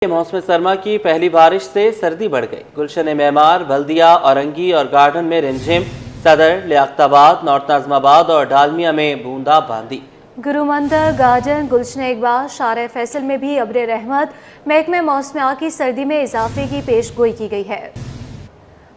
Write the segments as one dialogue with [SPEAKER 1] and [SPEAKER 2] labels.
[SPEAKER 1] मौसम सरमा की पहली बारिश से सर्दी बढ़ गई। गुलशन मेमार, बल्दिया, औरंगी और गार्डन में रिमझिम, सदर, लियाकताबाद, नॉर्थ नाज़िमाबाद और डालमिया में बूंदाबांदी।
[SPEAKER 2] गुरुमंदिर, गार्डन, गुलशन इकबाल, शार फैसल में भी अब्र रहमत, महकमे मौसमियात की सर्दी में इजाफे की पेशगोई की गई है।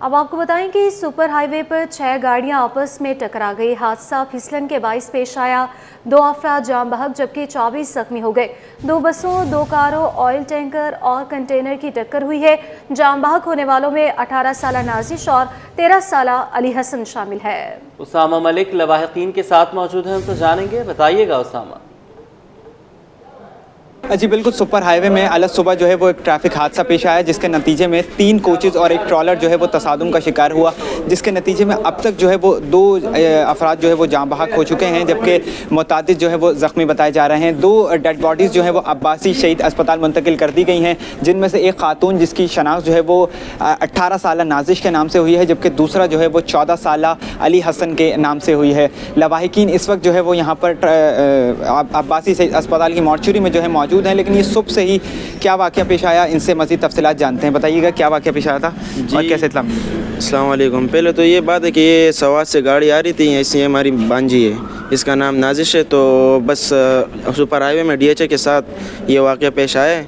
[SPEAKER 2] अब आपको बताएं कि सुपर हाईवे पर 6 गाड़ियां आपस में टकरा गई। हादसा फिसलन के बाइस पेश आया। 2 अफराद जाम बहक जबकि 24 जख्मी हो गए। 2 बसों, 2 कारों, ऑयल टैंकर और कंटेनर की टक्कर हुई है। जाम बहक होने वालों में 18 साला नाजिश और 13 साला अली हसन शामिल है।
[SPEAKER 1] उसामा मलिक लवाहिकीन के साथ मौजूद हैं, उनसे जानेंगे। बताइएगा उसामा।
[SPEAKER 3] जी बिल्कुल, सुपर हाईवे में अलग सुबह जो है वो एक ट्रैफिक हादसा पेश आया, जिसके नतीजे में 3 कोचेज़ और एक ट्रॉलर जो है वो तसादुम का शिकार हुआ, जिसके नतीजे में अब तक जो है वो 2 अफराद जो है वो जाँ बहक हो चुके हैं, जबकि मुतादिद जो है वो ज़ख्मी बताए जा रहे हैं। 2 डेड बॉडीज़ जो है वो अब्बासी शहीद अस्पताल मुंतकिल कर दी गई हैं, जिनमें से एक खातून जिसकी शनाख्त जो है वो 18 साला नाजिश के नाम से हुई है, जबकि दूसरा जो है वो 14 साला अली हसन के नाम से हुई है। लवाहिकीन इस वक्त जो है वो यहाँ पर अब्बासी शहीद अस्पताल की मॉर्चरी में जो है मौजूद हैं, लेकिन ये सुबह से ही क्या वाक़या पेश आया, इनसे मज़ीद तफसीलात जानते हैं। बताइएगा क्या वाक़या पेश आया था और कैसे इत्तला मिली?
[SPEAKER 4] अस्सलाम वालेकुम। पहले तो ये बात है कि ये सवात से गाड़ी आ रही थी, ऐसी हमारी बांजी है, इसका नाम नाजिश है। तो बस सुपर हाईवे में DHA के साथ ये वाक़या पेश आया है।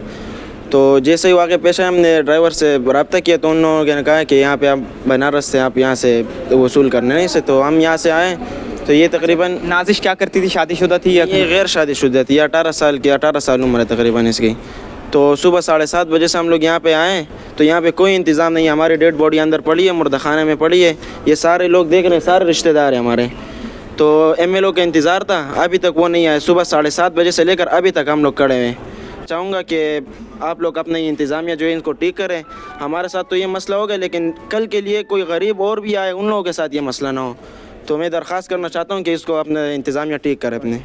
[SPEAKER 4] तो जैसे ही वाक़या पेश आया, हमने ड्राइवर से रब्ता किया तो उन लोगों ने कहा कि यहाँ पे आप बनारस से आप यहाँ से वसूल करने नहीं से, तो हम यहाँ से आए। तो ये तकरीबन
[SPEAKER 3] नाजिश क्या करती थी, शादीशुदा थी या
[SPEAKER 4] ये गैर शादीशुदा थी, 18 साल उम्र है तकरीबन इसकी। तो सुबह 7:30 बजे से हम लोग यहाँ पे आए, तो यहाँ पे कोई इंतज़ाम नहीं है। हमारी डेड बॉडी अंदर पड़ी है, मुर्दाखाने में पड़ी है। ये सारे लोग देख रहे हैं, सारे रिश्तेदार हैं हमारे। तो MLO का इंतज़ार था, अभी तक वो नहीं आए। सुबह 7:30 बजे से लेकर अभी तक हम लोग खड़े हैं। चाहूँगा कि आप लोग अपना इंतज़ामिया जो है इनको ठीक करें। हमारे साथ तो ये मसला हो गया, लेकिन कल के लिए कोई गरीब और भी आए, उन लोगों के साथ ये मसला ना हो। तो मैं दरख्वास्त करना चाहता हूँ कि इसको अपना इंतज़ामिया ठीक करें अपने।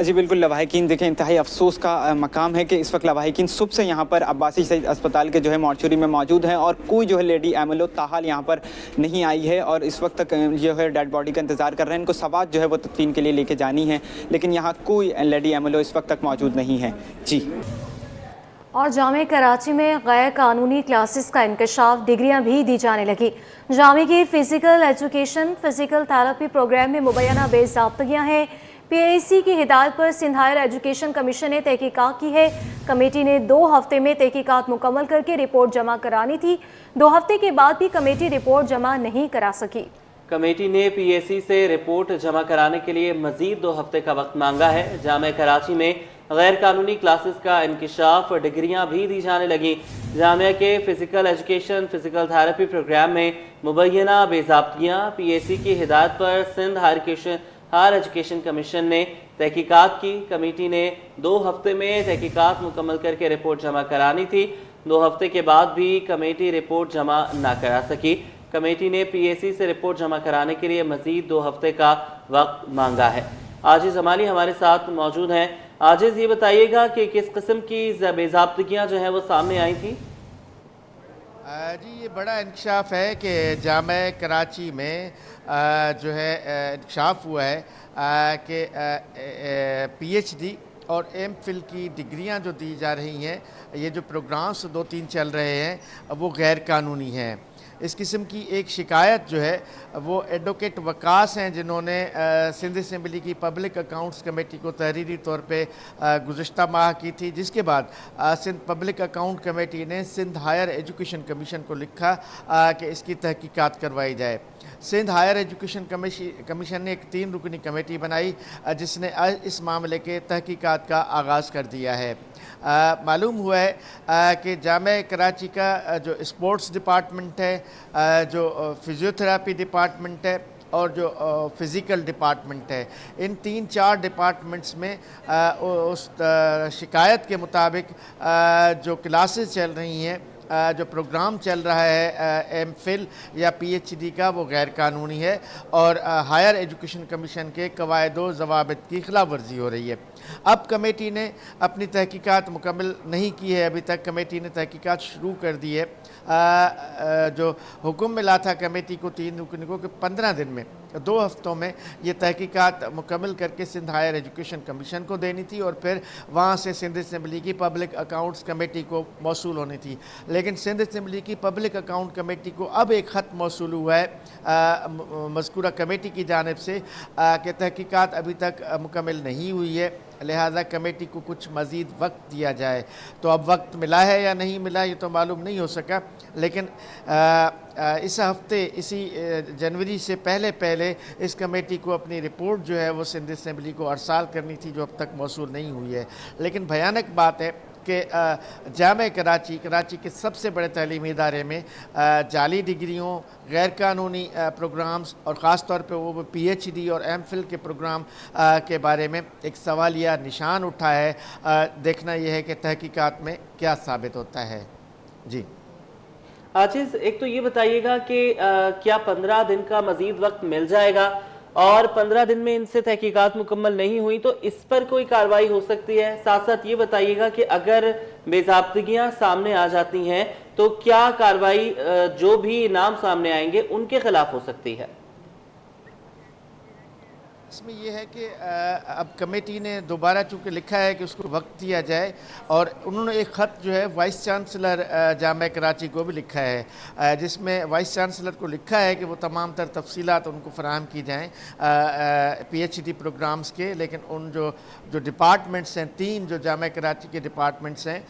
[SPEAKER 3] जी बिल्कुल, लवाहिकीन देखें, इंतहाई अफसोस का मकाम है कि इस वक्त लवाहिकीन सुबह से यहाँ पर अब्बासी शहीद अस्पताल के जो है मॉर्चरी में मौजूद हैं और कोई जो है लेडी MLO ताहाल यहाँ पर नहीं आई है और इस वक्त तक जो है डेड बॉडी का इंतज़ार कर रहे हैं। इनको सवात जो है वो तदफीन के लिए लेके जानी है, लेकिन यहाँ कोई लेडी MLO इस वक्त तक मौजूद नहीं है। जी।
[SPEAKER 2] और जामे कराची में गैर कानूनी क्लासेस का इंकशाफ, डिग्रियां भी दी जाने लगी। जामे की physical education, physical therapy program में मुबैना बेज़ाब्तगियाँ हैं। PAC की हिदायत पर सिंध हायर एजुकेशन कमीशन ने तहकीकात की है। कमेटी ने 2 हफ्ते में तहकीकात मुकम्मल करके रिपोर्ट जमा करानी थी। 2 हफ्ते के बाद भी कमेटी रिपोर्ट जमा नहीं करा सकी।
[SPEAKER 1] कमेटी ने PAC से रिपोर्ट जमा कराने के लिए मज़ीद 2 हफ्ते का वक्त मांगा है। जामे कराची में गैर कानूनी क्लासेस का इंकशाफ, डिग्रियां भी दी जाने लगी। जामिया के physical education, physical therapy program में मुबैना बेज़ाब्तियाँ। PAC की हिदायत पर सिंध हायर एजुकेशन कमीशन ने तहकीकात की। कमेटी ने 2 हफ्ते में तहकीकात मुकम्मल करके रिपोर्ट जमा करानी थी। 2 हफ्ते के बाद भी कमेटी रिपोर्ट जमा ना करा सकी। कमेटी ने PAC से रिपोर्ट जमा कराने के लिए मज़ीद 2 हफ्ते का वक्त मांगा है। आजिज़ जमाली हमारे साथ मौजूद हैं। आजिज़, ये बताइएगा कि किस किस्म की बेज़ाब्तगियाँ जो हैं वो सामने आई थी?
[SPEAKER 5] जी, ये बड़ा इंकशाफ है कि जामे कराची में जो है इंकशाफ हुआ है कि PhD और MPhil की डिग्रियां जो दी जा रही हैं, ये जो प्रोग्राम्स 2-3 चल रहे हैं वो गैर कानूनी हैं। इस किस्म की एक शिकायत जो है वो एडवोकेट वकास हैं, जिन्होंने सिंध असम्बली की पब्लिक अकाउंट्स कमेटी को तहरीरी तौर पे गुज़श्ता माह की थी, जिसके बाद सिंध पब्लिक अकाउंट कमेटी ने सिंध हायर एजुकेशन कमीशन को लिखा कि इसकी तहकीकात करवाई जाए। सिंध हायर एजुकेशन कमीशन ने एक 3 रुकनी कमेटी बनाई, जिसने इस मामले के तहकीकात का आगाज़ कर दिया है। मालूम हुआ है कि जामे कराची का जो स्पोर्ट्स डिपार्टमेंट है, जो फिज़ियोथेरेपी डिपार्टमेंट है और जो फ़िज़िकल डिपार्टमेंट है, इन 3-4 डिपार्टमेंट्स में उस शिकायत के मुताबिक जो क्लासेस चल रही हैं, जो प्रोग्राम चल रहा है MPhil या PhD का, वो गैर कानूनी है और हायर एजुकेशन कमीशन के कवायद व ज़वाबित की खिलाफ वर्जी हो रही है। अब कमेटी ने अपनी तहकीकात मुकम्मल नहीं की है, अभी तक कमेटी ने तहकीकात शुरू कर दी है। जो हुक्म मिला था कमेटी को 3 रुकनी को कि 15 दिन में 2 हफ्तों में ये तहकीकात मुकम्मल करके सिंध हायर एजुकेशन कमीशन को देनी थी और फिर वहाँ से सिंध असम्बली की पब्लिक अकाउंट्स कमेटी को मौसूल होनी थी। लेकिन सिंध असम्बली की पब्लिक अकाउंट कमेटी को अब एक ख़त मौसूल हुआ है मज़कूरा कमेटी की जानिब से कि तहकीकात अभी तक मुकम्मल नहीं हुई है, लिहाजा कमेटी को कुछ मज़ीद वक्त दिया जाए। तो अब वक्त मिला है या नहीं मिला ये तो मालूम नहीं हो सका, लेकिन इस हफ्ते इसी जनवरी से पहले इस कमेटी को अपनी रिपोर्ट जो है वो सिंध असम्बली को अरसाल करनी थी, जो अब तक मौसूल नहीं हुई है। लेकिन भयानक बात है कि जामे कराची के सबसे बड़े तालीमी इदारे में जाली डिग्रियों, गैर कानूनी प्रोग्राम्स और ख़ास तौर पे वो PhD और MPhil के प्रोग्राम के बारे में एक सवालिया निशान उठा है। देखना यह है कि तहकीकात में क्या साबित होता है। जी
[SPEAKER 1] आजिज़, एक तो ये बताइएगा कि क्या 15 दिन का मज़ीद वक्त मिल जाएगा, और 15 दिन में इनसे तहकीकात मुकम्मल नहीं हुई तो इस पर कोई कार्रवाई हो सकती है? साथ साथ ये बताइएगा कि अगर बेज़ाब्तगियाँ सामने आ जाती हैं तो क्या कार्रवाई जो भी नाम सामने आएंगे उनके खिलाफ हो सकती है?
[SPEAKER 5] इसमें यह है कि अब कमेटी ने दोबारा चूँकि लिखा है कि उसको वक्त दिया जाए, और उन्होंने एक ख़त जो है वाइस चांसलर जामिया कराची को भी लिखा है, जिसमें वाइस चांसलर को लिखा है कि वो तमाम तर तफसीलात उनको फराहम की जाएँ PhD प्रोग्राम्स के। लेकिन उन जो डिपार्टमेंट्स हैं, 3 जो जामिया कराची के डिपार्टमेंट्स हैं,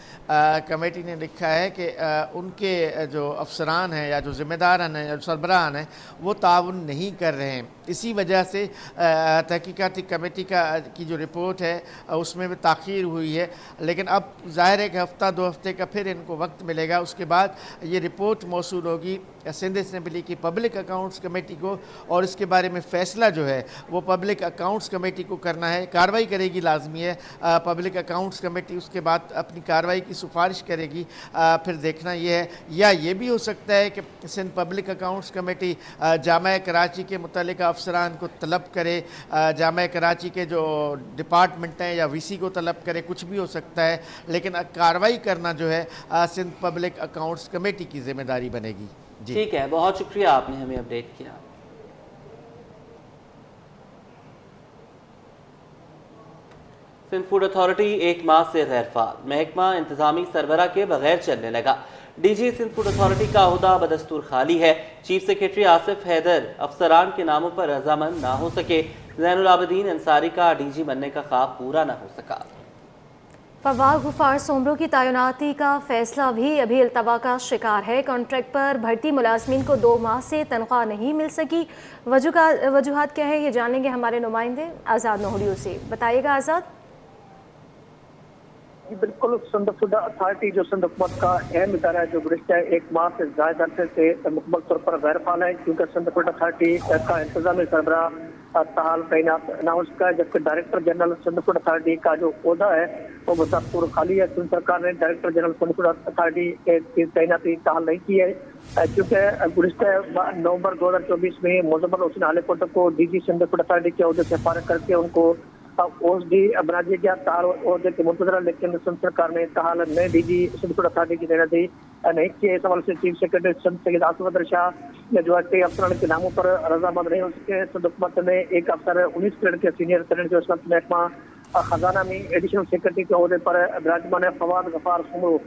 [SPEAKER 5] कमेटी ने लिखा है कि उनके जो अफसरान हैं या जो ज़िम्मेदारान हैं या जो सरबराहान हैं वो ताउन नहीं कर रहे हैं। इसी वजह से तहकीकाती कमेटी की जो रिपोर्ट है उसमें भी ताख़ीर हुई है। लेकिन अब ज़ाहिर है कि हफ़्ता 2 हफ़्ते का फिर इनको वक्त मिलेगा, उसके बाद ये रिपोर्ट मौसूल होगी सिंध असम्बली की पब्लिक अकाउंट्स कमेटी को, और इसके बारे में फ़ैसला जो है वो पब्लिक अकाउंट्स कमेटी को करना है। कार्रवाई करेगी, लाजमी है। पब्लिक अकाउंट्स कमेटी उसके बाद अपनी कार्रवाई की सिफारिश करेगी। फिर देखना ये है, या ये भी हो सकता है कि Sindh public accounts committee Jamia Karachi के मुतल्लिका अफसरान को तलब करे, जामिया कराची के जो डिपार्टमेंट हैं या VC को तलब करे, कुछ भी हो सकता है। लेकिन कार्रवाई करना जो है सिंध पब्लिक अकाउंट्स कमेटी की ज़िम्मेदारी बनेगी। जी
[SPEAKER 1] ठीक है, बहुत शुक्रिया, आपने हमें अपडेट किया। सिंध फूड अथॉरिटी 1 माह से गैर फाल, महकमा इंतजामी सरबरा के बगैर चलने लगा। DG सिंध फूड अथॉरिटी का अहदा बदस्तूर खाली है। चीफ सेक्रेटरी आसिफ हैदर अफसरान के नामों पर रजामंद ना हो सके। ज़ैनुल आबिदीन अंसारी का DG बनने का ख्वाब पूरा ना हो सका।
[SPEAKER 2] फवाद गुफार सोमरो की तैनाती का फैसला भी अभी इल्तवा का शिकार है। कॉन्ट्रैक्ट पर भर्ती मुलाजमीन को 2 माह से तनख्वाह नहीं मिल सकी। वजूहात क्या है ये जानेंगे हमारे नुमाइंदे आज़ाद नोहरियों से। बताइएगा आज़ाद।
[SPEAKER 6] बिल्कुल, सिंध फूड अथॉरिटी जो सिंध हुकूमत का अहम इदारा है, जो गुज़िश्ता 1 माह से ज़्यादा अरसे से मुकम्मल तौर पर गैर फाल है, क्योंकि सिंध फूड अथॉरिटी का इंतजामी सरबराह ताहाल तैनात न हो सका है। जबकि director general Sindh food authority का जो ओहदा है वो बदस्तूर खाली है। सिंध सरकार ने director general Sindh food authority की तैनाती ताहाल नहीं की है, क्योंकि गुज़िश्ता नवंबर 2024 में मुज़म्मिल हुसैन हालीकोट को DG सिंध फूड अथॉरिटी के ओहदे से फारिग करके उनको OSD बना दिया गया। ताहाल ओहदे के मुंतज़र, लेकिन सिंध सरकार ने ताहाल नए DG सिंध फूड अथॉरिटी की तैनाती नहीं की। इस हवाले से चीफ सेक्रेटरी सिंध सैयद आसिफ हैदर शाह ने जो है कई अफसरान के नामों पर रजामंद नहीं हो सके। सिंध हुकूमत ने एक अफसर 19 ग्रेड के सीनियर कैडेट जो इस वक्त महकमा खजाना में एडिशनल सेक्रेटरी के ओहदे पर विराजमान है, फवाद गफार सोमरो,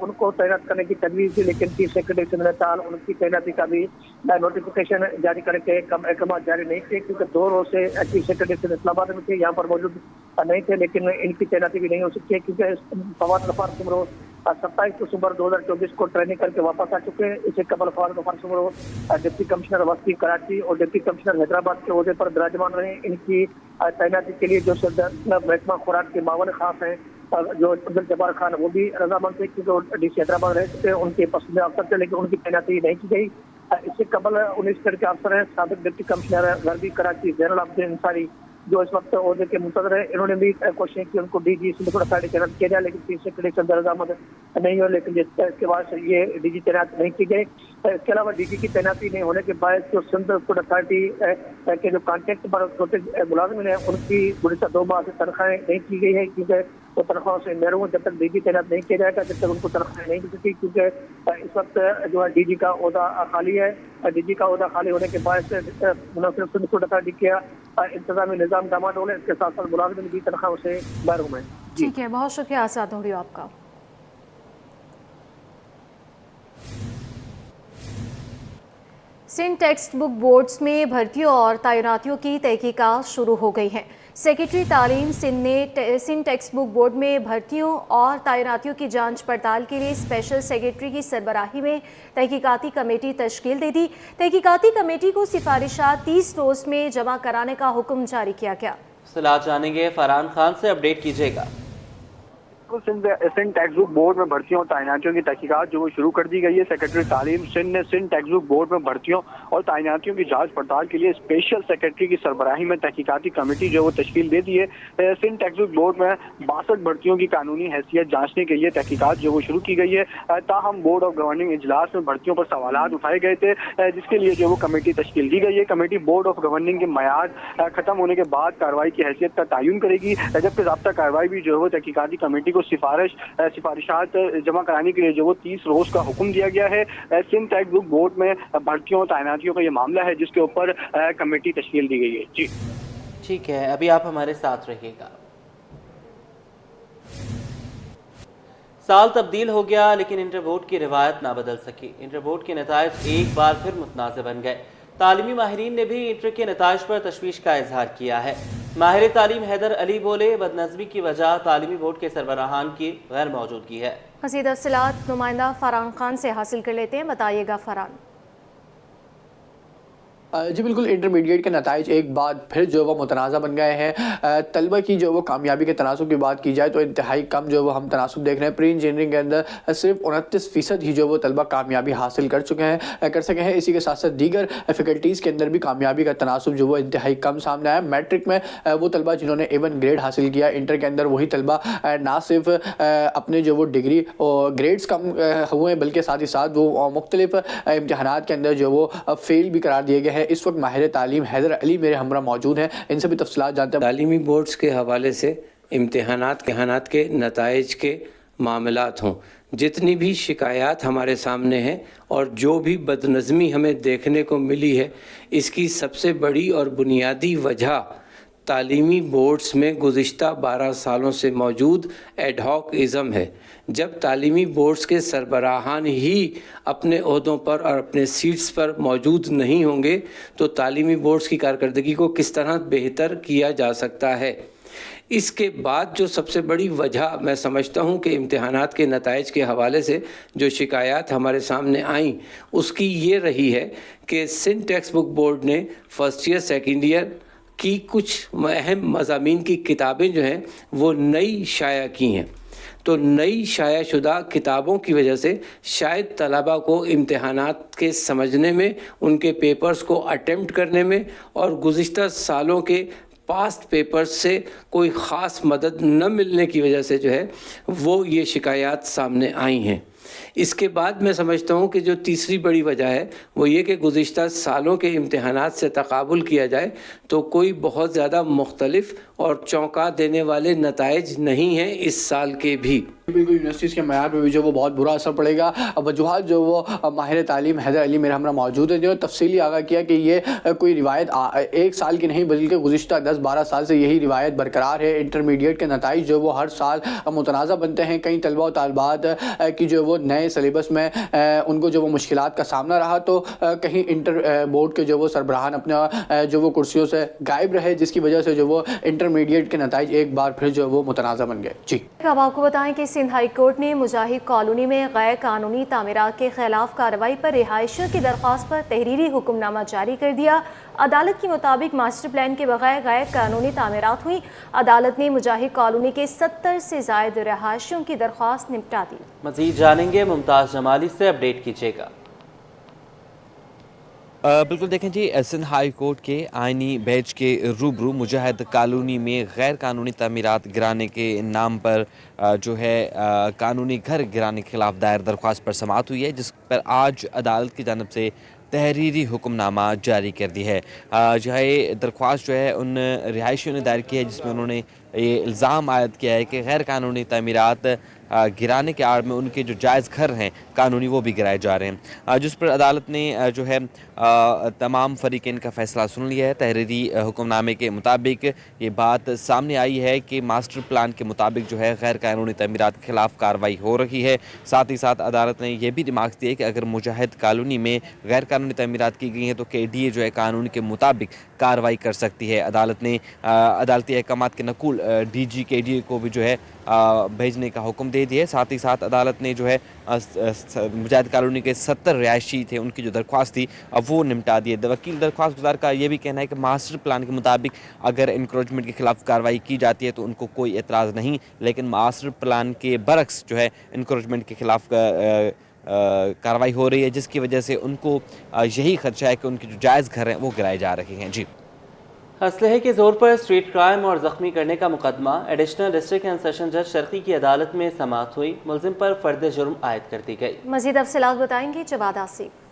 [SPEAKER 6] उनको तैनात करने की तजवीज़ थी। लेकिन चीफ सेक्रेटरी सिंध ने ताल उनकी तैनाती का भी नोटिफिकेशन जारी करके अहकाम जारी नहीं किए, क्योंकि 2 रोज से चीफ सेक्रेटरी सिंध इस्लामाबाद में थे, यहाँ पर मौजूद नहीं थे। लेकिन इनकी तैनाती भी नहीं हो सकती है, क्योंकि फवाद गफार सोमरो 27 दिसंबर 2024 को ट्रेनिंग करके वापस आ चुके हैं। इससे कबल फवाद गफार सोमरो डिप्टी कमिश्नर वस्ती कराची और डिप्टी कमिश्नर हैदराबाद के ओहदे पर विराजमान रहे। इनकी तैनाती के लिए जो महकमा खुराक के मावन खास हैं जो अब्दुल जब्बार खान, वो भी रजामंद थे, क्योंकि DC हैदराबाद रह चुके, उनके पसंद अफसर थे, लेकिन उनकी तैनाती नहीं की गई। इससे कबल 19 ग्रेड के अफसर हैं साबिक डिप्टी कमिश्नर गर्दी कराची ज़ैनुल आबिदीन अंसारी, जो इस वक्त ओहदे के मुंतज़र है। इन्होंने भी कोशिश की उनको DG सिंध फूड अथॉरिटी तैनात किया जाए, लेकिन चीफ सेक्रेटरी सिंध रजामंद नहीं हो। लेकिन इसके बाद ये DG तैनात नहीं की गई। इसके अलावा DG की तैनाती नहीं होने के बाद जो सिंध फूड अथॉरिटी के जो कॉन्ट्रैक्ट पर छोटे मुलाजिम हैं उनकी गुज़िश्ता 2 माह से तनख्वाहें नहीं की गई है, क्योंकि وہ تنخواہوں سے محروم، جب تک ڈی جی تعینات نہیں کیا جائے گا جب تک ان کو تنخواہیں نہیں مل سکتی، کیونکہ اس وقت جو ہے ڈی جی کا عہدہ خالی ہے۔ ڈی جی کا عہدہ خالی ہونے کے باعث مناسب سندھ کو ڈکا کیا انتظامی نظام ڈاماڈول ہے، اس کے ساتھ ساتھ ملازمین بھی تنخواہوں سے محروم ہیں۔
[SPEAKER 2] ٹھیک ہے، بہت شکریہ آزاد نوریو آپ کا۔ سندھ ٹیکسٹ بک بورڈز میں بھرتیوں اور تعیناتیوں کی تحقیقات شروع ہو گئی ہیں۔ سیکرٹری تعلیم سندھ نے سندھ ٹیکسٹ بک بورڈ میں بھرتیوں اور تعیناتیوں کی جانچ پڑتال کے لیے اسپیشل سیکرٹری کی سربراہی میں تحقیقاتی کمیٹی تشکیل دے دی۔ تحقیقاتی کمیٹی کو سفارشات 30 روز میں جمع کرانے کا حکم جاری کیا گیا۔
[SPEAKER 1] اصطلاحات جانیں گے، فرحان خان سے اپڈیٹ کیجیے گا۔
[SPEAKER 7] سندھ ٹیکسٹ بک بورڈ میں بھرتیوں اور تعیناتیوں کی تحقیقات جو وہ شروع کر دی گئی ہے۔ سیکرٹری تعلیم سندھ نے سندھ ٹیکسٹ بک بورڈ میں بھرتیوں اور تعیناتیوں کی جانچ پڑتال کے لیے اسپیشل سیکرٹری کی سربراہی میں تحقیقاتی کمیٹی جو وہ تشکیل دے دی ہے۔ سندھ ٹیکسٹ بک بورڈ میں 62 بھرتیوں کی قانونی حیثیت جانچنے کے لیے تحقیقات جو وہ شروع کی گئی ہے۔ تاہم بورڈ آف گورننگ اجلاس میں بھرتیوں پر سوالات اٹھائے گئے تھے، جس کے لیے جو وہ کمیٹی تشکیل دی گئی ہے۔ کمیٹی بورڈ آف گورننگ کے میعاد ختم ہونے کے بعد کارروائی کی حیثیت کا تعین کرے گی، جبکہ ضابطہ کارروائی بھی جو ہے وہ تحقیقاتی کمیٹی کو سفارشات جمع کرانے کے لیے جو وہ 30 روز کا حکم دیا گیا ہے۔ سندھ ٹیکسٹ بک بورڈ میں بھرتیوں اور تعیناتیوں کا یہ معاملہ ہے جس کے اوپر کمیٹی تشکیل دی گئی ہے۔ جی
[SPEAKER 1] ٹھیک ہے، ابھی آپ ہمارے ساتھ رہیے گا۔ سال تبدیل ہو گیا لیکن انٹر بورڈ کی روایت نہ بدل سکی۔ انٹر بورڈ کے نتائج ایک بار پھر متنازع بن گئے۔ تعلیمی ماہرین نے بھی انٹر کے نتائج پر تشویش کا اظہار کیا ہے۔ ماہر تعلیم حیدر علی بولے، بدنظمی کی وجہ تعلیمی بورڈ کے سربراہان کی غیر موجودگی ہے۔
[SPEAKER 2] مزید تفصیلات نمائندہ فرحان خان سے حاصل کر لیتے ہیں، بتائیے گا فرحان۔
[SPEAKER 8] جی بالکل، انٹرمیڈیٹ کے نتائج ایک بار پھر جو وہ متنازع بن گئے ہیں۔ طلبہ کی جو وہ کامیابی کے تناسب کی بات کی جائے تو انتہائی کم جو وہ ہم تناسب دیکھ رہے ہیں۔ پری انجینئرنگ کے اندر صرف 29% ہی جو وہ طلبہ کامیابی حاصل کر سکے ہیں۔ اسی کے ساتھ ساتھ دیگر فیکلٹیز کے اندر بھی کامیابی کا تناسب جو وہ انتہائی کم سامنے آیا۔ میٹرک میں وہ طلبہ جنہوں نے A1 گریڈ حاصل کیا، انٹر کے اندر وہی طلبہ نہ صرف اپنے جو وہ ڈگری اور گریڈز کم ہوئے ہیں بلکہ ساتھ ہی ساتھ وہ مختلف امتحانات کے اندر جو وہ فیل بھی قرار دیے گئے ہیں۔ اس وقت ماہر تعلیم حیدر علی میرے ہمراہ موجود ہیں، ان سے بھی تفصیلات جانتے ہیں۔
[SPEAKER 9] تعلیمی بورڈز کے حوالے سے امتحانات کے نتائج کے معاملات ہوں، جتنی بھی شکایات ہمارے سامنے ہیں اور جو بھی بدنظمی ہمیں دیکھنے کو ملی ہے، اس کی سب سے بڑی اور بنیادی وجہ تعلیمی بورڈز میں گزشتہ 12 سالوں سے موجود ایڈ ہاک ازم ہے۔ جب تعلیمی بورڈز کے سربراہان ہی اپنے عہدوں پر اور اپنے سیٹس پر موجود نہیں ہوں گے تو تعلیمی بورڈز کی کارکردگی کو کس طرح بہتر کیا جا سکتا ہے۔ اس کے بعد جو سب سے بڑی وجہ میں سمجھتا ہوں کہ امتحانات کے نتائج کے حوالے سے جو شکایات ہمارے سامنے آئیں اس کی یہ رہی ہے کہ سندھ ٹیکسٹ بک بورڈ نے فرسٹ ایئر سیکنڈ ایئر کی کچھ اہم مضامین کی کتابیں جو ہیں وہ نئی شائع کی ہیں، تو نئی شائع شدہ کتابوں کی وجہ سے شاید طلباء کو امتحانات کے سمجھنے میں، ان کے پیپرز کو اٹیمپٹ کرنے میں اور گزشتہ سالوں کے پاسٹ پیپرز سے کوئی خاص مدد نہ ملنے کی وجہ سے جو ہے وہ یہ شکایات سامنے آئی ہیں۔ اس کے بعد میں سمجھتا ہوں کہ جو تیسری بڑی وجہ ہے وہ یہ کہ گزشتہ سالوں کے امتحانات سے تقابل کیا جائے تو کوئی بہت زیادہ مختلف اور چونکا دینے والے نتائج نہیں ہیں اس سال کے بھی۔
[SPEAKER 8] بالکل، یونیورسٹیز کے معیار پہ بھی جو وہ بہت برا اثر پڑے گا۔ وجوہات جو وہ ماہر تعلیم حیدر علی میرے ہمراہ موجود ہیں، جو تفصیلی آگاہ کیا کہ یہ کوئی روایت ایک سال کی نہیں بلکہ گزشتہ 10-12 سال سے یہی روایت برقرار ہے۔ انٹرمیڈیٹ کے نتائج جو وہ ہر سال متنازع بنتے ہیں۔ کئی طلبہ و طالبات کی جو وہ نئے سلیبس میں ان کو جو وہ مشکلات کا سامنا رہا تو کہیں انٹر بورڈ کے جو وہ سربراہان اپنا جو وہ کرسیوں سے غائب رہے، جس کی وجہ سے جو وہ انٹرمیڈیٹ کے نتائج ایک بار پھر جو وہ متنازع بن گئے۔ جی
[SPEAKER 2] اب آپ کو بتائیں کہ سندھ ہائی کورٹ نے مجاہد کالونی میں غیر قانونی تعمیرات کے خلاف کارروائی پر رہائشیوں کی درخواست پر تحریری حکم نامہ جاری کر دیا۔ عدالت کے مطابق ماسٹر پلان کے بغیر غیر قانونی تعمیرات ہوئی۔ عدالت نے مجاہد کالونی کے 70 سے زائد رہائشیوں کی درخواست نمٹا دی۔
[SPEAKER 1] مزید جانیں گے، ممتاز جمالی سے اپڈیٹ کیجیے گا۔
[SPEAKER 10] بالکل، دیکھیں جی، سندھ ہائی کورٹ کے آئینی بینچ کے روبرو مجاہد کالونی میں غیر قانونی تعمیرات گرانے کے نام پر جو ہے قانونی گھر گرانے کے خلاف دائر درخواست پر سماعت ہوئی ہے، جس پر آج عدالت کی جانب سے تحریری حکم نامہ جاری کر دی ہے۔ درخواست جو ہے ان رہائشیوں نے دائر کی ہے جس میں انہوں نے ये इल्ज़ाम आयद किया है कि गैर कानूनी तमीरात गिराने के आड़ में उनके जो जायज़ घर हैं कानूनी वो भी गिराए जा रहे हैं, जिस पर अदालत ने जो है तमाम फरीक़ैन का फ़ैसला सुन लिया है। तहरीरी हुक्मनामे के मुताबिक ये बात सामने आई है कि मास्टर प्लान के मुताबिक जो है गैर कानूनी तमीरात के ख़िलाफ़ कार्रवाई हो रही है। साथ ही साथ अदालत ने यह भी रिमार्क्स दिए कि अगर मुजाहिद कॉलोनी में गैर कानूनी तमीरात की गई हैं तो KDA जो है कानून के मुताबिक कार्रवाई कर सकती है। अदालत ने अदालती अहकामात के नकुल DG KDA को भी जो है भेजने का हुक्म दे दिया। साथ ही साथ अदालत ने जो है मुजाहिद कॉलोनी के 70 रिहायशी थे उनकी जो दरख्वास्त थी अब वो निपटा दी है। वकील दरख्वास्त गुजार का ये भी कहना है कि मास्टर प्लान के मुताबिक अगर इंक्रोचमेंट के खिलाफ कार्रवाई की जाती है तो उनको कोई एतराज़ नहीं, लेकिन मास्टर प्लान के बरक्स जो है इंक्रोचमेंट के खिलाफ कार्रवाई हो रही है, जिसकी वजह से उनको यही खदशा है कि उनके जो जायज़ घर हैं वो गिराए जा रहे हैं। जी,
[SPEAKER 1] असलहे के जोर पर स्ट्रीट क्राइम और ज़ख्मी करने का मुकदमा एडिशनल डिस्ट्रिक्ट एंड सेशन जज शर्की की अदालत में समाअत हुई। मुलजिम पर फर्द जुर्म आयद कर दी गई।
[SPEAKER 2] मज़ीद तफसीलात बताएंगे जवाद आसिफ।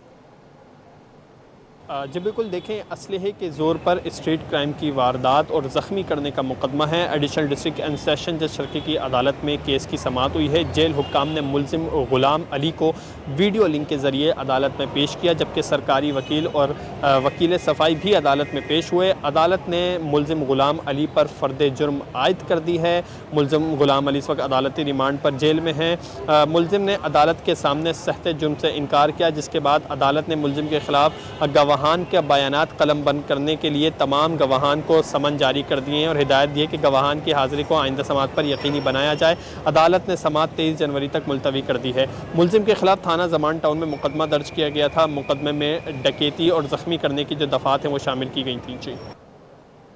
[SPEAKER 11] जी बिल्कुल, देखें, असलहे के ज़ोर पर स्ट्रीट क्राइम की वारदात और ज़ख्मी करने का मुकदमा है। एडिशनल डिस्ट्रिक्ट एंड सेशन जज शर्की की अदालत में केस की समाअत हुई है। जेल हुक्काम ने मुलजिम ग़ुलाम अली को वीडियो लिंक के ज़रिए अदालत में पेश किया, जबकि सरकारी वकील और वकील सफाई भी अदालत में पेश हुए। अदालत ने मुलजिम ग़ुलाम अली पर फ़र्द जुर्म आयद कर दी है। मुलजिम ग़ुलाम अली इस वक्त अदालती रिमांड पर जेल में हैं। मुलजिम ने अदालत के सामने सहते जुर्म से इनकार किया, जिसके बाद अदालत ने मुलजिम के ख़िलाफ़ गवाहान के बयानात कलम बंद करने के लिए तमाम गवाहान को समन जारी कर दिए हैं और हिदायत दी है कि गवाहान की हाज़िरी को आइंदा समाअत पर यकीनी बनाया जाए। अदालत ने समाअत 23 जनवरी तक मुलतवी कर दी है। मुलजिम के खिलाफ थाना ज़मान टाउन में मुकदमा दर्ज किया गया था। मुकदमे में डकैती और ज़ख्मी करने की जो दफ़ात हैं वो शामिल की गई थी। जी,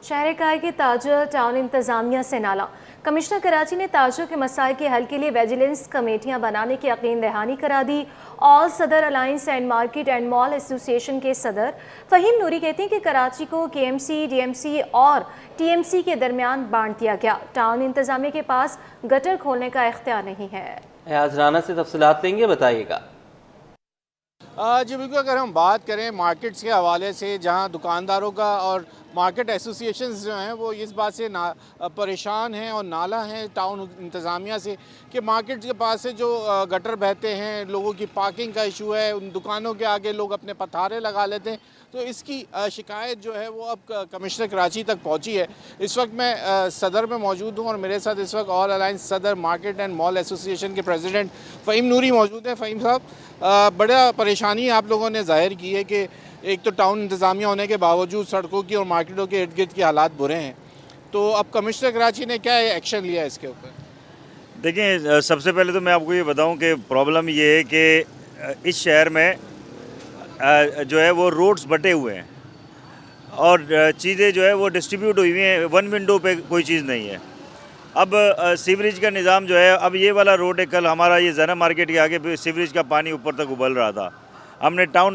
[SPEAKER 2] शहर काय के ताजर टाउन इंतज़ामिया से नाला। कमिश्नर कराची ने ताजरों के मसाइल के हल के लिए विजिलेंस कमेटियां बनाने की यकीन दहानी करा दी। ऑल सदर alliance and market and mall association के सदर फ़हीम नूरी कहते हैं कि कराची को KMC, DMC और TMC के दरमियान बांट दिया गया। टाउन इंतज़ामिया के पास गटर खोलने का इख्तियार नहीं है।
[SPEAKER 1] एयाज राना से तफसीलात लेंगे, बताइएगा।
[SPEAKER 5] जी बिल्कुल, अगर हम बात करें मार्केट्स के हवाले से, जहां दुकानदारों का और मार्केट एसोसिएशंस जो हैं वो इस बात से परेशान हैं और नाला हैं टाउन इंतज़ामिया से कि मार्केट के पास से जो गटर बहते हैं, लोगों की पार्किंग का इशू है, उन दुकानों के आगे लोग अपने पथारे लगा लेते हैं। तो इसकी शिकायत जो है वो अब कमिश्नर कराची तक पहुंची है। इस वक्त मैं सदर में मौजूद हूं और मेरे साथ इस वक्त ऑल अलायंस सदर मार्केट एंड मॉल एसोसिएशन के प्रेसिडेंट फ़हीम नूरी मौजूद हैं। फ़हीम साहब, बड़ा परेशानी आप लोगों ने जाहिर की है कि एक तो टाउन इंतज़ामिया होने के बावजूद सड़कों की और मार्केटों के इर्द गिर्द के हालात बुरे हैं, तो अब कमिश्नर कराची ने क्या एक्शन लिया इसके ऊपर?
[SPEAKER 12] देखिए, सबसे पहले तो मैं आपको ये बताऊं कि प्रॉब्लम ये है कि इस शहर में जो है वो रोड्स बटे हुए हैं और चीज़ें जो है वो डिस्ट्रीब्यूट हुई हुई हैं, वन विंडो पे कोई चीज़ नहीं है। अब सीवरेज का निज़ाम जो है, अब ये वाला रोड है, कल हमारा ये ज़रा मार्केट के आगे सीवरेज का पानी ऊपर तक उबल रहा था। हमने टाउन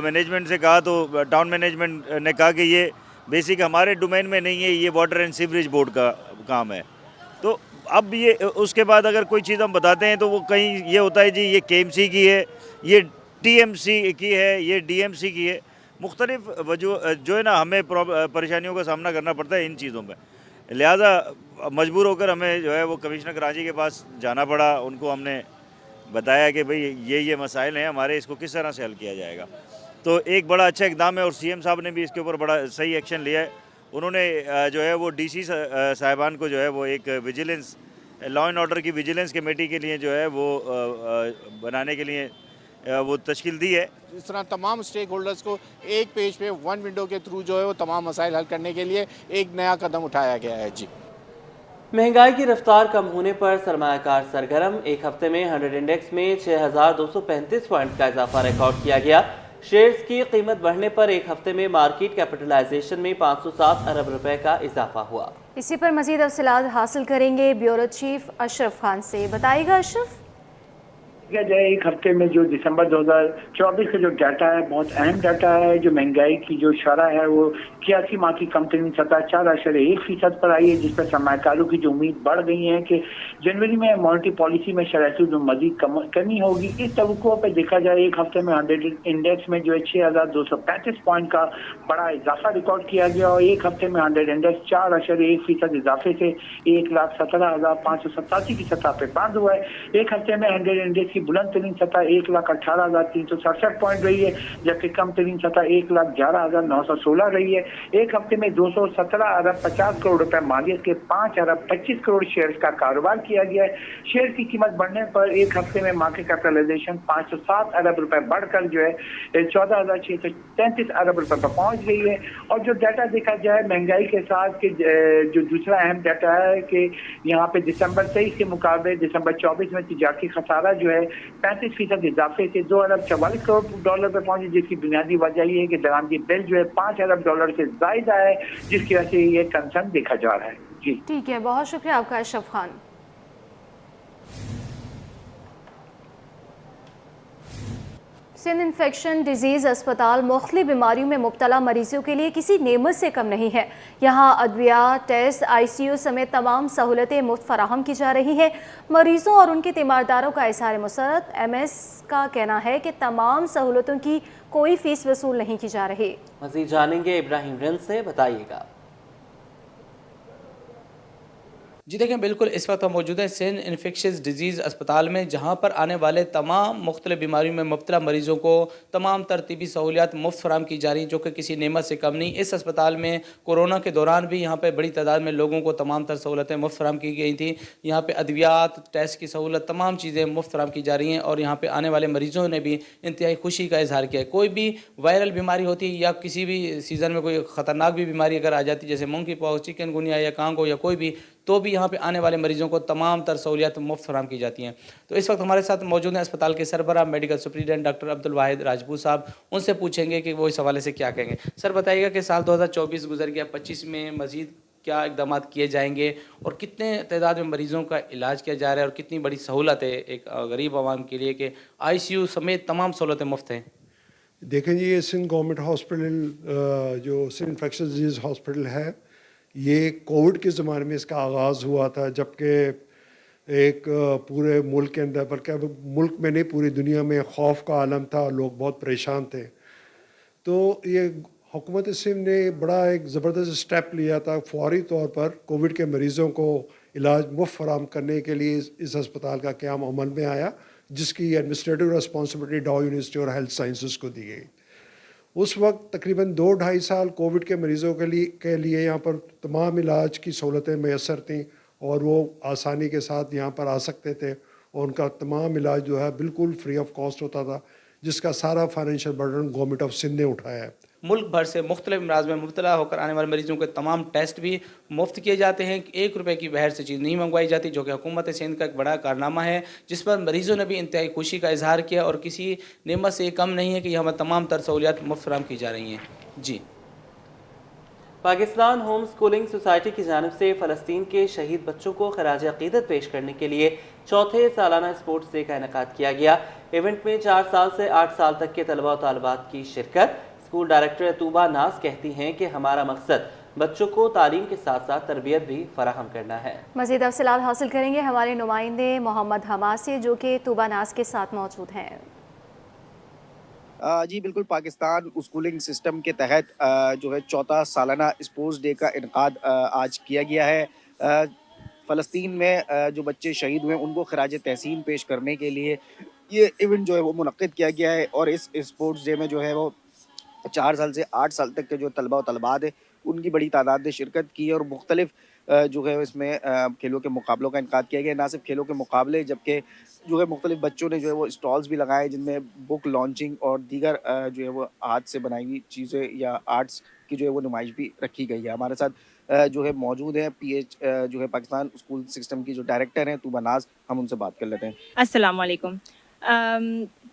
[SPEAKER 12] मैनेजमेंट से कहा तो टाउन मैनेजमेंट ने कहा कि ये बेसिक हमारे डोमेन में नहीं है, ये वाटर एंड सीवरेज बोर्ड का काम है। तो अब ये उसके बाद अगर कोई चीज़ हम बताते हैं तो वो कहीं ये होता है जी ये KMC की है, ये TMC की है, ये DMC की है। मुख्तलिफ वजह जो है ना, हमें परेशानियों का सामना करना पड़ता है इन चीज़ों में, लिहाजा मजबूर होकर हमें जो है वो कमिश्नर कराची के पास जाना पड़ा। उनको हमने बताया कि भाई ये मसाइल हैं हमारे, इसको किस तरह से हल किया जाएगा। तो एक बड़ा अच्छा इकदाम है और CM साहब ने भी इसके ऊपर बड़ा सही एक्शन लिया है। उन्होंने जो है वो DC साहिबान को जो है वो एक विजिलेंस लॉ एंड ऑर्डर की विजिलेंस कमेटी के लिए जो है वो बनाने के लिए वो तश्कील दी है।
[SPEAKER 5] इस तरह तमाम स्टेक होल्डर्स को एक पेज पे वन विंडो के थ्रू जो है वो तमाम मसाइल हल करने के लिए एक नया कदम उठाया गया है। जी,
[SPEAKER 1] महंगाई की रफ्तार कम होने पर सरमायाकार सरगर्म। एक हफ्ते में 100 इंडेक्स में 6235 पॉइंट्स का इजाफा रिकॉर्ड किया गया। शेयर्स की कीमत बढ़ने पर एक हफ्ते में मार्केट कैपिटलाइजेशन में 507 अरब रुपए का इजाफा हुआ।
[SPEAKER 2] इसी पर मजीद तफसीलात हासिल करेंगे ब्यूरो चीफ अशरफ खान से। बताइएगा अशरफ।
[SPEAKER 13] देखा जाए एक हफ्ते में जो दिसंबर 2024 का जो डाटा है बहुत अहम डाटा है। जो महंगाई की जो शरह है वो 81 माह की कम तरीन सतह 4.1% पर आई है, जिस पर सरमाकारों की जो उम्मीद बढ़ गई है कि जनवरी में मॉनेटरी पॉलिसी में शरह सूद में मजीद कमी होगी। इस तवक्को पर देखा जाए एक हफ्ते में 100 इंडेक्स में जो है 6,235 पॉइंट का बड़ा इजाफा रिकॉर्ड किया गया और एक हफ्ते में 100 इंडेक्स 4.1% इजाफे से 1,17,587 की सतह पर बंद हुआ है। एक हफ्ते में 100 इंडेक्स की बुलंद तरीन सतह 1,18,367 पॉइंट रही है, जबकि कम तरीन सतह 1,11,916 रही है। एक हफ्ते में 217 अरब 50 करोड़ रुपए मालियत के 5 अरब 25 करोड़ शेयर्स का कारोबार किया गया है। शेयर की कीमत बढ़ने पर एक हफ्ते में मार्केट कैपिटलाइजेशन 507 अरब रुपए बढ़कर जो है 14,633 अरब रुपए पर पहुंच गई है। और जो डाटा देखा जाए महंगाई के साथ के जो दूसरा अहम डाटा है कि यहाँ पे दिसंबर 23 के मुकाबले दिसंबर 24 में तिजारती खसारा जो है 35% इजाफे से 2 अरब 44 करोड़ डॉलर पर पहुंची, जिसकी बुनियादी वजह ये है कि दरामदी बिल जो है 5 अरब डॉलर से ज्यादा है, जिसकी वजह से ये कंसर्न देखा जा रहा है। जी
[SPEAKER 2] ठीक है, बहुत शुक्रिया आपका अशरफ खान। सिंध इन्फेक्शन डिजीज़ अस्पताल मुख्तलिफ बीमारियों में मुब्तला मरीजों के लिए किसी नेमत से कम नहीं है। यहाँ अद्वियात, टेस्ट, ICU समेत तमाम सहूलतें मुफ्त फराहम की जा रही है। मरीजों और उनके तीमारदारों का इज़हार मसरत। MS का कहना है कि तमाम सहूलतों की कोई फीस वसूल नहीं की जा रही।
[SPEAKER 1] मज़ीद जानेंगे इब्राहिम रिंद से, बताइएगा।
[SPEAKER 14] जी देखें, बिल्कुल इस वक्त हम मौजूद हैं सिंध इन्फेक्शियस डिजीज़ अस्पताल में, जहां पर आने वाले तमाम मुख्तलिफ बीमारियों में मुब्तला मरीज़ों को तमाम तरतीबी सहूलियात मुफ्त फराम की जा रही हैं, जो कि किसी नेमत से कम नहीं। इस अस्पताल में कोरोना के दौरान भी यहाँ पर बड़ी तादाद में लोगों को तमाम तर सहूलतें मुफ्त फराम की गई थी। यहाँ पर अद्वियात, टेस्ट की सहूलत, तमाम चीज़ें मुफ्त फराम की जा रही हैं और यहाँ पर आने वाले मरीज़ों ने भी इंतहाई खुशी का इजहार किया है। कोई भी वायरल बीमारी होती है या किसी भी सीज़न में कोई ख़तरनाक भी बीमारी अगर आ जाती है, जैसे मंकी पॉक्स, चिकनगुनिया या कांगो या कोई भी, तो भी यहाँ पे आने वाले मरीजों को तमाम तर सहूलियात मुफ्त फराम की जाती हैं। तो इस वक्त हमारे साथ मौजूद हैं अस्पताल के सरबराह मेडिकल सुपरिटेंडेंट डॉक्टर अब्दुल वाहिद राजपूत साहब। उनसे पूछेंगे कि वो इस हवाले से क्या कहेंगे। सर बताइएगा कि साल 2024 गुजर गया, 25 में मजीद क्या इकदाम किए जाएंगे और कितने तादाद में मरीज़ों का इलाज किया जा रहा है और कितनी बड़ी सहूलत है एक गरीब आवाम के लिए कि ICU समेत तमाम सहूलतें मुफ्त हैं।
[SPEAKER 15] देखें जी, ये सिंध गवर्नमेंट हॉस्पिटल जो सिंध इन्फेक्शियस डिजीज़ हॉस्पिटल है, ये कोविड के ज़माने में इसका आगाज़ हुआ था, जबकि एक पूरे मुल्क के अंदर, बल्कि मुल्क में नहीं पूरी दुनिया में खौफ का आलम था और लोग बहुत परेशान थे। तो ये हुकूमत सिंध ने बड़ा एक ज़बरदस्त स्टेप लिया था, फौरी तौर पर कोविड के मरीज़ों को इलाज मुफ्त फराम करने के लिए इस अस्पताल का क़याम अमल में आया, जिसकी एडमिनिस्ट्रेटिव रिस्पॉन्सिबिलिटी डाउ यूनिवर्सिटी और हेल्थ साइंसेस को दी गई। उस वक्त तकरीबन 2-2.5 साल कोविड के मरीज़ों के लिए यहाँ पर तमाम इलाज की सहूलतें मैसर थीं और वो आसानी के साथ यहाँ पर आ सकते थे और उनका तमाम इलाज जो है बिल्कुल फ्री ऑफ कॉस्ट होता था, जिसका सारा financial burden government of Sindh ने उठाया है। मुल्क भर से मुख्तलिफ अमराज में मुब्तला होकर आने वाले मरीजों के तमाम टेस्ट भी मुफ्त किए जाते हैं। 1 रुपये की बहर से चीज़ नहीं मंगवाई जाती, जो कि हुकूमत सिंध का एक बड़ा कारनामा है, जिस पर मरीज़ों ने भी इंतहाई खुशी का इजहार किया और किसी नेमत से कम नहीं है कि यहाँ पर तमाम तर सहूलियात मुफ्त फराहम की जा रही हैं। जी,
[SPEAKER 1] पाकिस्तान होम स्कूलिंग सोसाइटी की जानिब से फ़लस्तीन के शहीद बच्चों को खराज अक़ीदत पेश करने के लिए चौथे सालाना स्पोर्ट्स डे का इनेकाद किया गया। इवेंट में 4 साल से 8 साल तक के तलबा और तालिबात की शिरकत। स्कूल डायरेक्टर तूबा नाज कहती हैं कि हमारा मकसद बच्चों को तालीम के साथ साथ तरबियत भी फराहम करना है।
[SPEAKER 2] मज़ीद तफ़सीलात हासिल करेंगे हमारे नुमाइंदे मोहम्मद हमाद से, जो कि तूबा नाज के साथ मौजूद हैं।
[SPEAKER 16] जी बिल्कुल, पाकिस्तान स्कूलिंग सिस्टम के तहत जो है चौथा सालाना स्पोर्ट्स डे का इनकाद आज किया गया है। फ़लस्तीन में जो बच्चे शहीद हुए उनको खराज तहसीन पेश करने के लिए ये इवेंट जो है वो मुनक्किद किया गया है और इस स्पोर्ट्स डे में जो है वो 4 साल से 8 साल तक के जो तलबा और तलबात है उनकी बड़ी तादाद ने शिरकत की और मुख्तलिफ जो है इसमें खेलों के मुकाबलों का इनकाद किया गया। ना सिर्फ खेलों के मुकाबले, जबकि जो है मुख्तलिफ बच्चों ने जो है वो स्टॉल्स भी लगाए, जिनमें बुक लॉन्चिंग और दीगर जो है वो हाथ से बनाई हुई चीज़ें या आर्ट्स की जो है वो नुमाइश भी रखी गई है। हमारे साथ जो है मौजूद हैं PH जो है पाकिस्तान स्कूल सिस्टम की जो डायरेक्टर हैं तूबा नाज, हम उनसे बात कर लेते हैं।
[SPEAKER 17] अस्सलाम वालेकुम।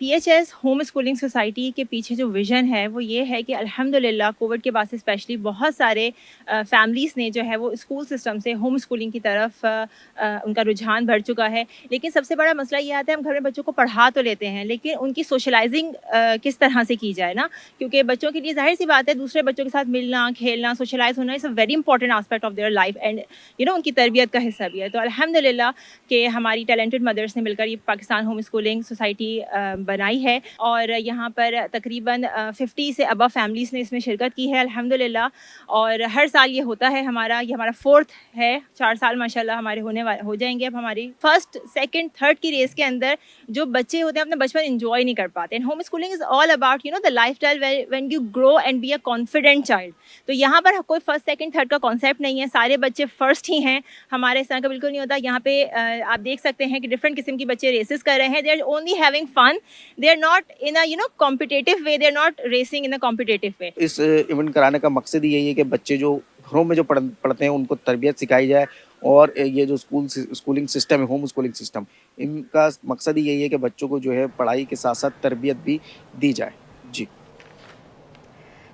[SPEAKER 17] PHS ہوم اسکولنگ سوسائٹی کے پیچھے جو ویژن ہے وہ یہ ہے کہ الحمدللہ کووڈ کے بعد سے اسپیشلی بہت سارے فیملیز نے جو ہے وہ اسکول سسٹم سے ہوم اسکولنگ کی طرف ان کا رجحان بڑھ چکا ہے. لیکن سب سے بڑا مسئلہ یہ آتا ہے ہم گھر میں بچوں کو پڑھا تو لیتے ہیں لیکن ان کی سوشلائزنگ کس طرح سے کی جائے نا, کیونکہ بچوں کے لیے ظاہر سی بات ہے دوسرے بچوں کے ساتھ ملنا کھیلنا سوشلائز ہونا is a very important aspect of their life and ان کی تربیت کا حصہ بھی ہے. تو الحمدللہ کہ ہماری ٹیلنٹڈ مدرس نے مل کر یہ پاکستان ہوم اسکولنگ سوسائٹی بنائی ہے اور یہاں پر تقریباً 50 سے ابو فیملیز نے اس میں شرکت کی ہے الحمدللہ. اور ہر سال یہ ہوتا ہے, یہ ہمارا 4th ہے, 4 سال ماشاءاللہ ہمارے ہو جائیں گے. اب ہماری 1st, 2nd, 3rd کی ریس کے اندر جو بچے ہوتے ہیں اپنا بچپن انجوائے نہیں کر پاتے. And home schooling is all about the lifestyle when you grow and be a confident child. تو یہاں پر کوئی 1st, 2nd, 3rd کا کانسیپٹ نہیں ہے, سارے بچے فرسٹ ہی ہیں. ہمارے اس طرح کا بالکل نہیں ہوتا. یہاں پہ آپ دیکھ سکتے ہیں کہ ڈفرینٹ قسم کی بچے ریسز کر رہے ہیں. They are only having fun, they are not in competitive way, they are not racing in competitive way.
[SPEAKER 16] اس ایونٹ کرانے کا مقصد یہی ہے کہ بچے جو گھروں میں جو پڑھتے ہیں ان کو تربیت سکھائی جائے اور یہ جو اسکولنگ سسٹم ہے ہوم اسکولنگ سسٹم ان کا مقصد ہی یہی ہے کہ بچوں کو جو ہے پڑھائی کے ساتھ ساتھ تربیت بھی دی جائے.